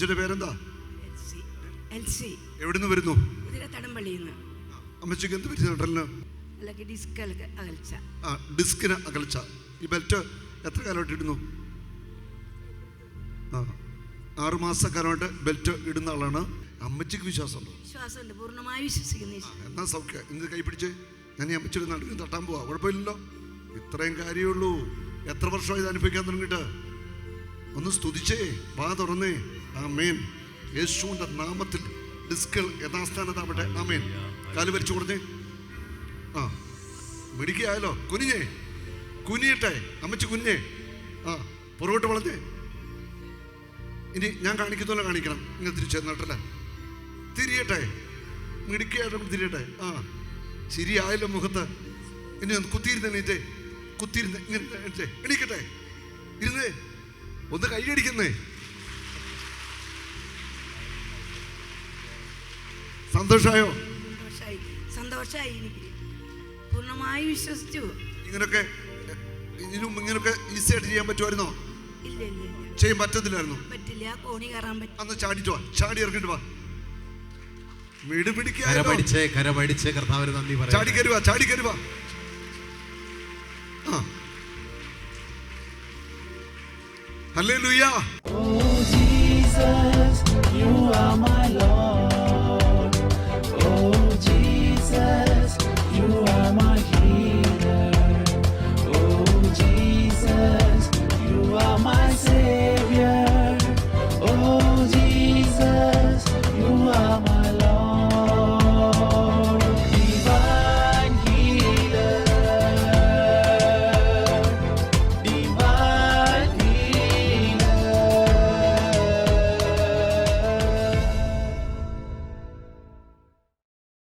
അമ്മച്ചിയുടെ പേരെന്താ? എവിടുന്ന് വരുന്നു? അമ്മച്ചിക്ക് എന്ത് പറ്റുന്നുണ്ടല്ലോ? ഡിസ്കിന് അകൽച്ച. ഈ ബെൽറ്റ് എത്ര കാലമായിട്ട് ഇടുന്നു? 6 മാസക്കാലമായിട്ട് ബെൽറ്റ് ഇടുന്ന ആളാണ്. അമ്മച്ചിക്ക് വിശ്വാസമുണ്ടോ? വിശ്വാസമുണ്ട്, പൂർണ്ണമായി വിശ്വസിക്കുന്നു. എന്നാ സൗഖ്യം. ഇന്ന് കൈ പിടിച്ച് ഞാൻ ഈ അമ്മച്ചിയുടെ നടുവിന് തട്ടാൻ പോവാ. കുഴപ്പമില്ലല്ലോ, ഇത്രയും കാര്യമുള്ളൂ. എത്ര വർഷമായി ഇത് അനുഭവിക്കാൻ തുടങ്ങിയിട്ട്? ഒന്ന് സ്തുതിച്ചേ, വാ തുറന്നേ. ആമേൻ. യേശുവിന്റെ നാമത്തിൽ ഡിസ്കുകൾ യഥാസ്ഥാനത്താവട്ടെ. ആമേൻ. കാല് വലിച്ചു കൊടുത്തേ. മിടിക്കായാലോ? കുനിഞ്ഞേ, കുനിയട്ടെ. അമ്മച്ചി കുനിഞ്ഞേ. പുറകോട്ട് വളഞ്ഞേ. ഇനി ഞാൻ കാണിക്കുന്നല്ലോ കാണിക്കണം. ഇങ്ങനെ തിരിച്ചു നട്ടല്ല, തിരിയട്ടെ. മിടിക്കായിട്ടും തിരിയട്ടെ. ശരിയായല്ലോ മുഖത്ത്. ഇനി ഒന്ന് കുത്തിയിരുന്നേ, കുത്തിയിരുന്ന് ഇങ്ങനെ എണീക്കട്ടെ. ഇരുന്നേ, ഒന്ന് കൈയടിക്കുന്നേ. സന്തോഷായോ? സന്തോഷായി. എനിക്ക് പൂർണ്ണമായി വിശ്വസിച്ചു. ഇങ്ങനൊക്കെ ഈസി ആയിട്ട് ചെയ്യാൻ പറ്റുമായിരുന്നോ? ഇല്ല ഇല്ല ഇല്ല, ചെയ്യാൻ പറ്റത്തില്ലായിരുന്നു. പറ്റില്ല. കോണി കയറാൻ പറ്റും. അന്ന് ചാടിച്ചോ, ചാടി ഇറങ്ങിട്ട് വാ. കരമടിച്ച് കർത്താവിന് നന്ദി പറയാം. ചാടിക്കരുവാ, ചാടിക്കരുവാ. Hallelujah. Oh Jesus, you are my